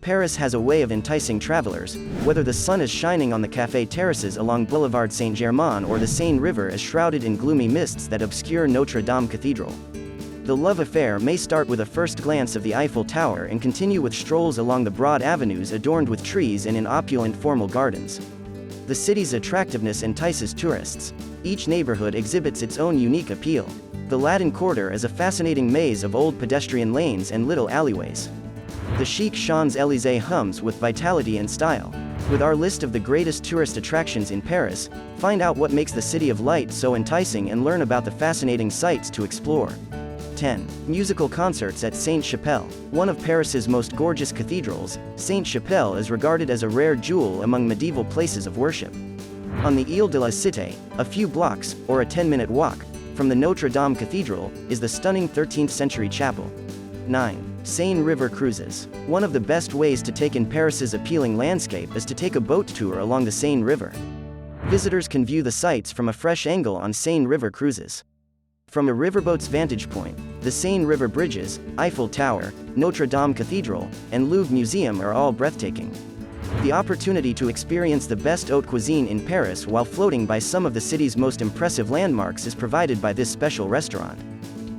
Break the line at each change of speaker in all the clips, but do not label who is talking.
Paris has a way of enticing travelers, whether the sun is shining on the café terraces along Boulevard Saint-Germain or the Seine River is shrouded in gloomy mists that obscure Notre-Dame Cathedral. The love affair may start with a first glance of the Eiffel Tower and continue with strolls along the broad avenues adorned with trees and in opulent formal gardens. The city's attractiveness entices tourists. Each neighborhood exhibits its own unique appeal. The Latin Quarter is a fascinating maze of old pedestrian lanes and little alleyways. The chic Champs-Élysées hums with vitality and style. With our list of the greatest tourist attractions in Paris, find out what makes the City of Light so enticing and learn about the fascinating sights to explore. 10. Musical concerts at SaintChapelle. One of Paris's most gorgeous cathedrals, SaintChapelle is regarded as a rare jewel among medieval places of worship. On the Ile de la Cité, a few blocks, or a 10-minute walk, from the Notre-Dame Cathedral, is the stunning 13th-century chapel. 9. Seine River cruises. One of the best ways to take in Paris's appealing landscape is to take a boat tour along the Seine River. Visitors can view the sights from a fresh angle on Seine River cruises. From a riverboat's vantage point, the Seine River bridges, Eiffel Tower, Notre-Dame Cathedral, and Louvre Museum are all breathtaking. The opportunity to experience the best haute cuisine in Paris while floating by some of the city's most impressive landmarks is provided by this special restaurant.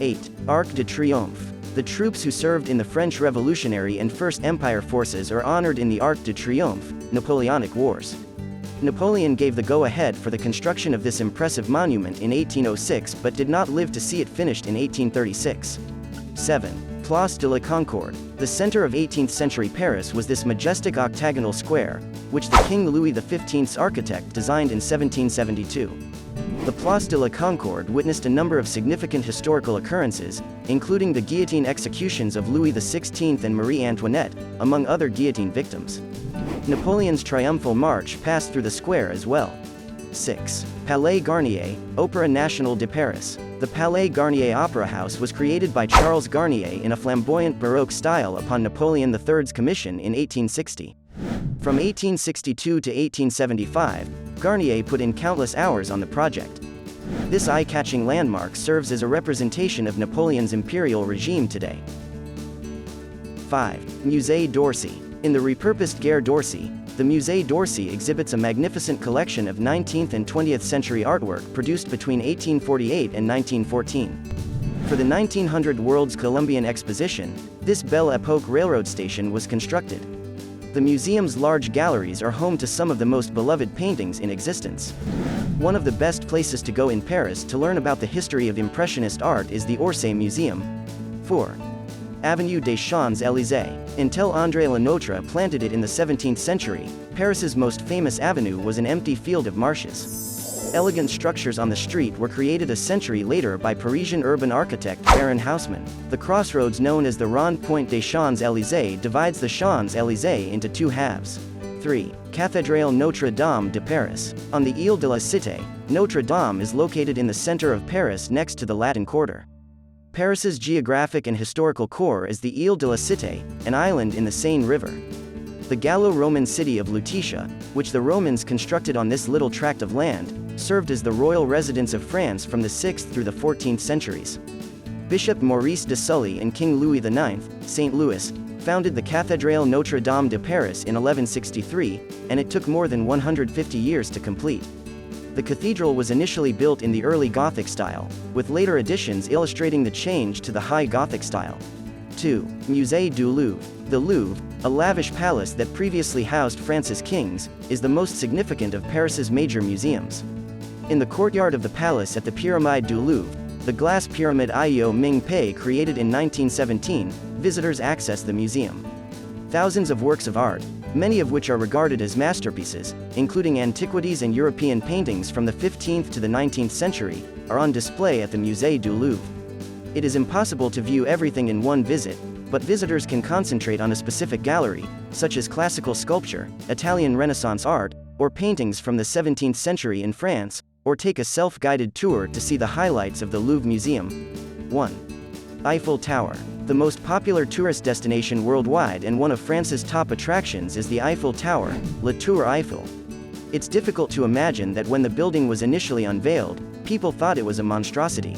8. Arc de Triomphe. The troops who served in the French Revolutionary and First Empire forces are honored in the Arc de Triomphe, Napoleonic Wars. Napoleon gave the go-ahead for the construction of this impressive monument in 1806 but did not live to see it finished in 1836. 7. Place de la Concorde. The center of 18th-century Paris was this majestic octagonal square, which the King Louis XV's architect designed in 1772. The Place de la Concorde witnessed a number of significant historical occurrences, including the guillotine executions of Louis XVI and Marie Antoinette, among other guillotine victims. Napoleon's triumphal march passed through the square as well. 6. Palais Garnier, Opéra National de Paris. The Palais Garnier Opera House was created by Charles Garnier in a flamboyant Baroque style upon Napoleon III's commission in 1860. From 1862 to 1875, Garnier put in countless hours on the project. This eye-catching landmark serves as a representation of Napoleon's imperial regime today. 5. Musée d'Orsay. In the repurposed Gare d'Orsay, the Musée d'Orsay exhibits a magnificent collection of 19th and 20th century artwork produced between 1848 and 1914. For the 1900 World's Columbian Exposition, this Belle Époque railroad station was constructed. The museum's large galleries are home to some of the most beloved paintings in existence. One of the best places to go in Paris to learn about the history of Impressionist art is the Orsay Museum. 4. Avenue des Champs-Élysées. Until André Le Nôtre planted it in the 17th century, Paris's most famous avenue was an empty field of marshes. Elegant structures on the street were created a century later by Parisian urban architect Baron Haussmann. The crossroads known as the Rond-Point des Champs-Élysées divides the Champs-Élysées into two halves. 3. Cathédrale Notre-Dame de Paris. On the Ile de la Cité, Notre-Dame is located in the center of Paris next to the Latin Quarter. Paris's geographic and historical core is the Ile de la Cité, an island in the Seine River. The Gallo-Roman city of Lutetia, which the Romans constructed on this little tract of land, served as the royal residence of France from the 6th through the 14th centuries. Bishop Maurice de Sully and King Louis IX, St. Louis, founded the Cathédrale Notre-Dame de Paris in 1163, and it took more than 150 years to complete. The cathedral was initially built in the early Gothic style, with later additions illustrating the change to the High Gothic style. 2. Musée du Louvre. The Louvre, a lavish palace that previously housed France's kings, is the most significant of Paris's major museums. In the courtyard of the palace at the Pyramide du Louvre, the glass pyramid Io Ming Pei created in 1917, visitors access the museum. Thousands of works of art, many of which are regarded as masterpieces, including antiquities and European paintings from the 15th to the 19th century, are on display at the Musée du Louvre. It is impossible to view everything in one visit, but visitors can concentrate on a specific gallery, such as classical sculpture, Italian Renaissance art, or paintings from the 17th century in France, or take a self-guided tour to see the highlights of the Louvre Museum. 1. Eiffel Tower. The most popular tourist destination worldwide and one of France's top attractions is the Eiffel Tower, La Tour Eiffel. It's difficult to imagine that when the building was initially unveiled, people thought it was a monstrosity.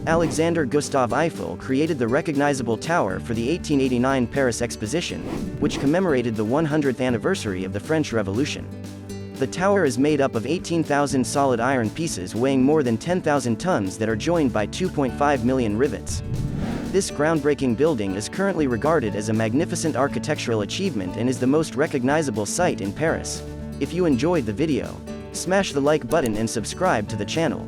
Alexander Gustave Eiffel created the recognizable tower for the 1889 Paris Exposition, which commemorated the 100th anniversary of the French Revolution. The tower is made up of 18,000 solid iron pieces weighing more than 10,000 tons that are joined by 2.5 million rivets. This groundbreaking building is currently regarded as a magnificent architectural achievement and is the most recognizable site in Paris. If you enjoyed the video, smash the like button and subscribe to the channel.